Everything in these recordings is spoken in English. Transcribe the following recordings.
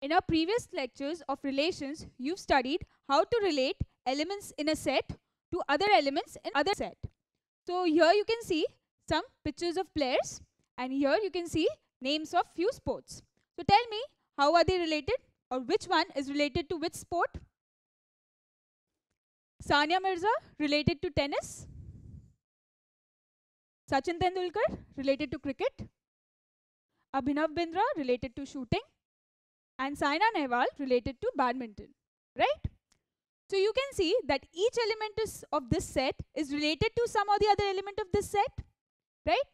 In our previous lectures of relations, you've studied how to relate elements in a set to other elements in other set. So here you can see some pictures of players, and here you can see names of few sports. So tell me, how are they related, or which one is related to which sport? Sania Mirza related to tennis. Sachin Tendulkar related to cricket. Abhinav Bindra related to shooting. And Saina Nehwal related to badminton, right? So you can see that each element of this set is related to some or the other element of this set, right?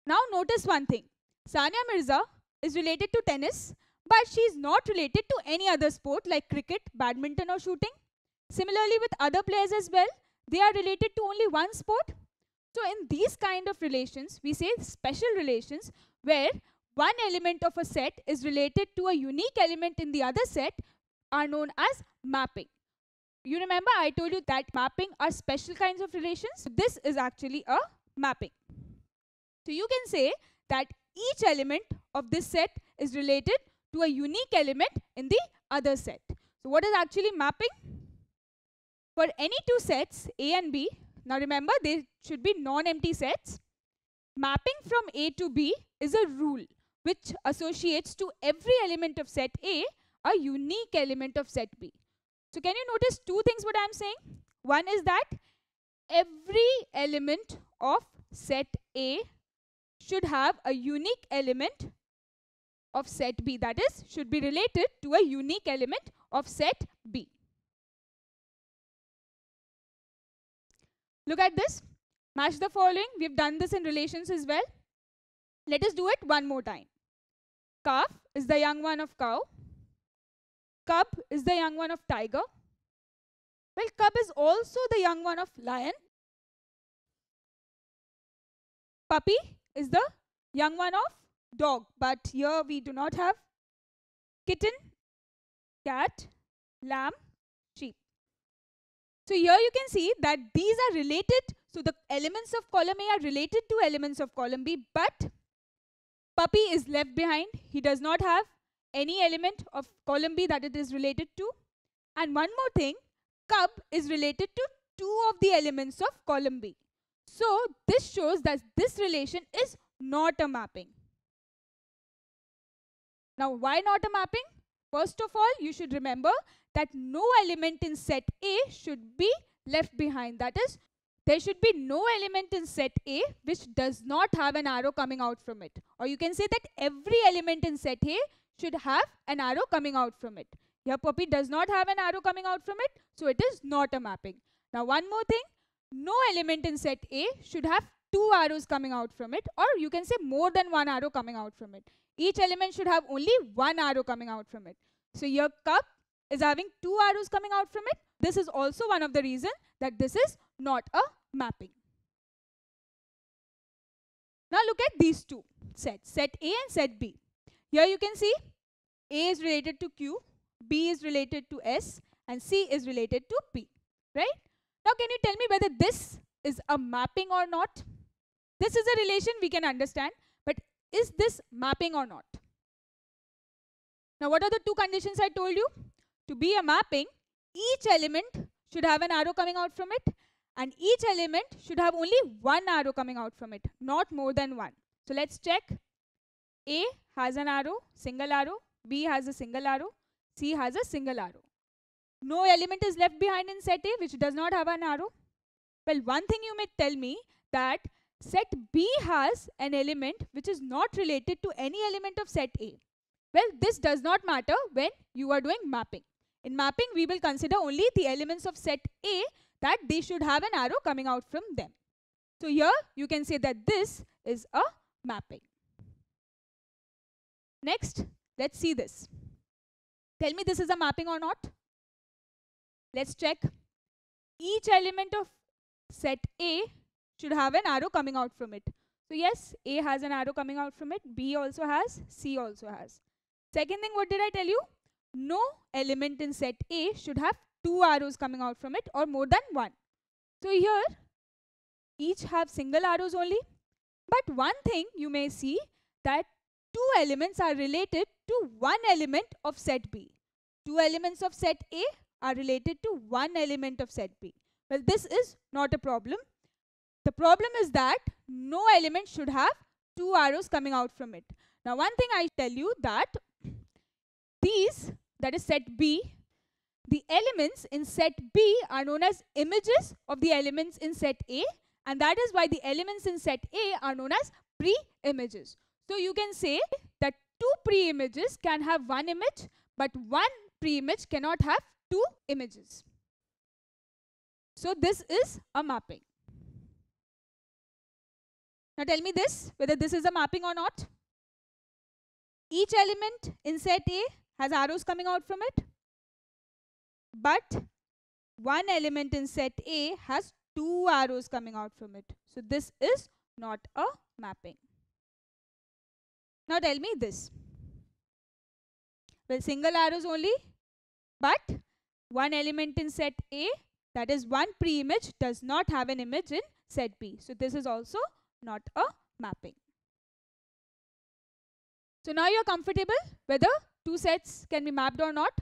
Now notice one thing. Sania Mirza is related to tennis, but she is not related to any other sport like cricket, badminton or shooting. Similarly with other players as well, they are related to only one sport. So in these kind of relations, we say special relations where one element of a set is related to a unique element in the other set are known as mapping. You remember I told you that mapping are special kinds of relations. This is actually a mapping. So you can say that each element of this set is related to a unique element in the other set. So what is actually mapping? For any two sets A and B, now remember they should be non-empty sets. Mapping from A to B is a rule which associates to every element of set A a unique element of set B. So can you notice two things what I am saying? One is that every element of set A should have a unique element of set B, that is, should be related to a unique element of set B. Look at this. Match the following. We've done this in relations as well. Let us do it one more time. Calf is the young one of cow. Cub is the young one of tiger. Well, cub is also the young one of lion. Puppy is the young one of dog, but here we do not have kitten, cat, lamb, sheep. So here you can see that these are related. So the elements of column A are related to elements of column B, but puppy is left behind. He does not have any element of column B that it is related to. And one more thing, cub is related to two of the elements of column B. So this shows that this relation is not a mapping. Now why not a mapping? First of all, you should remember that no element in set A should be left behind. That is, there should be no element in set A which does not have an arrow coming out from it. Or you can say that every element in set A should have an arrow coming out from it. Here puppy does not have an arrow coming out from it, so it is not a mapping. Now one more thing, no element in set A should have two arrows coming out from it, or you can say more than one arrow coming out from it. Each element should have only one arrow coming out from it. So your cup is having two arrows coming out from it. This is also one of the reasons that this is not a mapping. Now look at these two sets, set A and set B. Here you can see A is related to Q, B is related to S, and C is related to P, right? Now can you tell me whether this is a mapping or not? This is a relation we can understand, but is this mapping or not? Now what are the two conditions I told you? To be a mapping, each element should have an arrow coming out from it, and each element should have only one arrow coming out from it, not more than one. So let's check. A has an arrow, single arrow. B has a single arrow. C has a single arrow. No element is left behind in set A which does not have an arrow. Well, one thing you may tell me that set B has an element which is not related to any element of set A. Well, this does not matter when you are doing mapping. In mapping, we will consider only the elements of set A that they should have an arrow coming out from them. So here you can say that this is a mapping. Next, let's see this. Tell me this is a mapping or not. Let's check. Each element of set A should have an arrow coming out from it. So yes, A has an arrow coming out from it. B also has. C also has. Second thing, what did I tell you? No element in set A should have two arrows coming out from it or more than one. So here, each have single arrows only. But one thing you may see that two elements are related to one element of set B. Two elements of set A are related to one element of set B. Well, this is not a problem. The problem is that no element should have two arrows coming out from it. Now, one thing I tell you that these, that is set B, the elements in set B are known as images of the elements in set A, and that is why the elements in set A are known as pre-images. So you can say that two pre-images can have one image, but one pre-image cannot have two images. So this is a mapping. Now tell me this, whether this is a mapping or not. Each element in set A has arrows coming out from it, but one element in set A has two arrows coming out from it. So this is not a mapping. Now tell me this. Well, single arrows only, but one element in set A, that is one pre-image, does not have an image in set B. So this is also not a mapping. So now you are comfortable whether two sets can be mapped or not.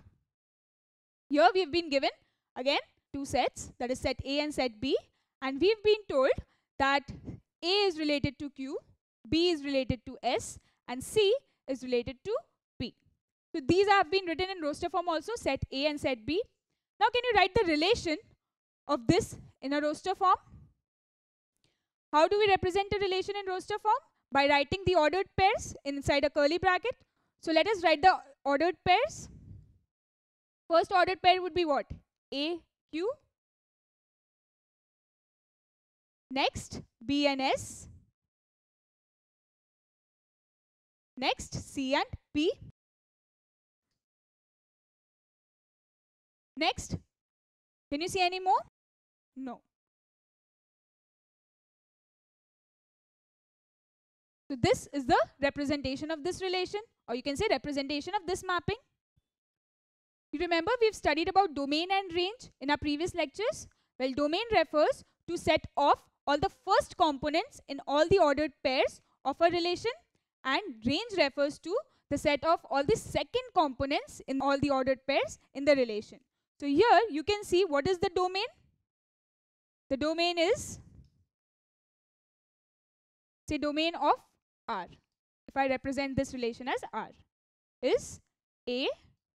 Here we have been given again two sets, that is set A and set B, and we have been told that A is related to Q, B is related to S, and C is related to P. So these have been written in roster form also, set A and set B. Now can you write the relation of this in a roster form? How do we represent a relation in roster form? By writing the ordered pairs inside a curly bracket. So let us write the ordered pairs. First ordered pair would be what? A, Q. Next, B and S. Next, C and P. Next, can you see any more? No. So this is the representation of this relation, or you can say representation of this mapping. You remember we've studied about domain and range in our previous lectures? Well, domain refers to set of all the first components in all the ordered pairs of a relation, and range refers to the set of all the second components in all the ordered pairs in the relation. So here you can see what is the domain. The domain is, say, domain of R. If I represent this relation as R, is A,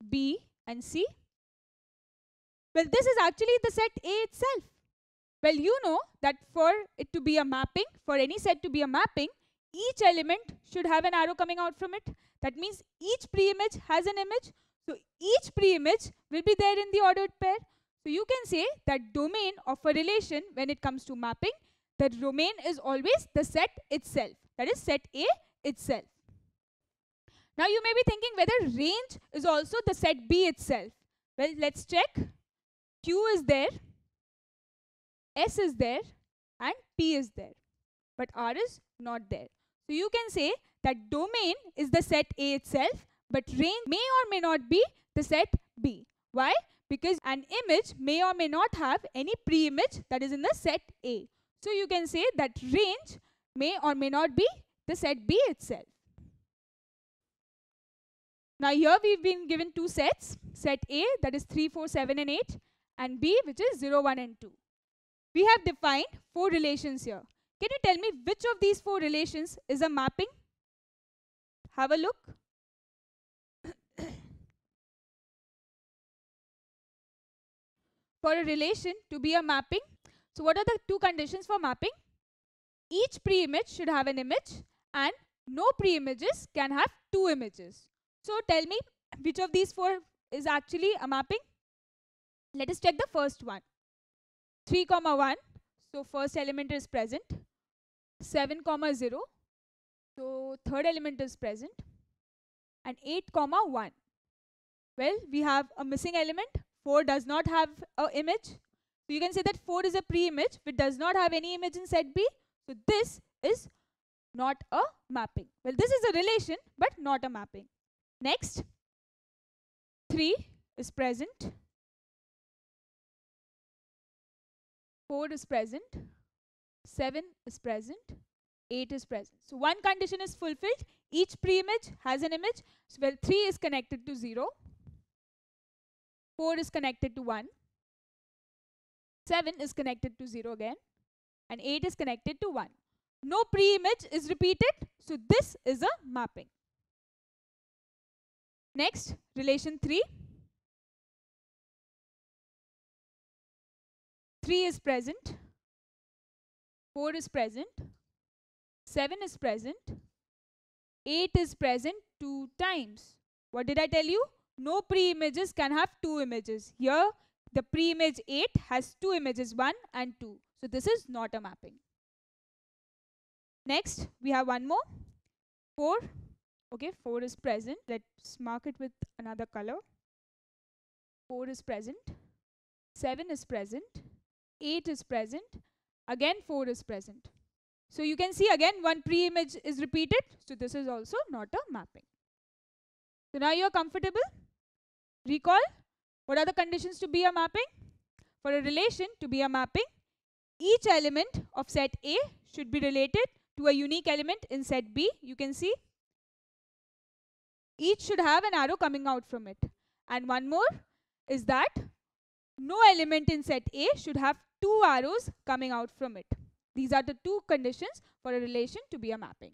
B and C. Well, this is actually the set A itself. Well, you know that for it to be a mapping, for any set to be a mapping, each element should have an arrow coming out from it. That means each pre-image has an image. So each pre-image will be there in the ordered pair. So you can say that domain of a relation, when it comes to mapping, the domain is always the set itself. That is set A itself. Now you may be thinking whether range is also the set B itself. Well, let's check. Q is there, S is there, and P is there, but R is not there. So you can say that domain is the set A itself, but range may or may not be the set B. Why? Because an image may or may not have any pre-image that is in the set A. So you can say that range may or may not be the set B itself. Now here we've been given two sets, set A, that is 3, 4, 7 and 8, and B, which is 0, 1 and 2. We have defined four relations here. Can you tell me which of these four relations is a mapping? Have a look. For a relation to be a mapping, so what are the two conditions for mapping? Each pre-image should have an image, and no pre-images can have two images. So tell me which of these four is actually a mapping. Let us check the first one. 3, 1, so first element is present. 7, 0, so third element is present. And 8, 1. Well, we have a missing element. 4 does not have an image. So you can say that 4 is a pre-image which does not have any image in set B. So this is not a mapping. Well, this is a relation but not a mapping. Next, 3 is present. 4 is present. 7 is present. 8 is present. So one condition is fulfilled. Each pre-image has an image. So well, 3 is connected to 0. 4 is connected to 1. 7 is connected to 0 again. And 8 is connected to 1. No pre-image is repeated. So this is a mapping. Next, relation 3. 3 is present. 4 is present. 7 is present. 8 is present 2 times. What did I tell you? No pre-images can have 2 images. Here, the pre-image 8 has 2 images, 1 and 2. So this is not a mapping. Next, we have one more. 4. Okay, 4 is present. Let's mark it with another color. 4 is present. 7 is present. 8 is present. Again 4 is present. So you can see again one pre-image is repeated. So this is also not a mapping. So now you are comfortable? Recall, what are the conditions to be a mapping? For a relation to be a mapping, each element of set A should be related to a unique element in set B. You can see each should have an arrow coming out from it. And one more is that no element in set A should have 2 arrows coming out from it. These are the 2 conditions for a relation to be a mapping.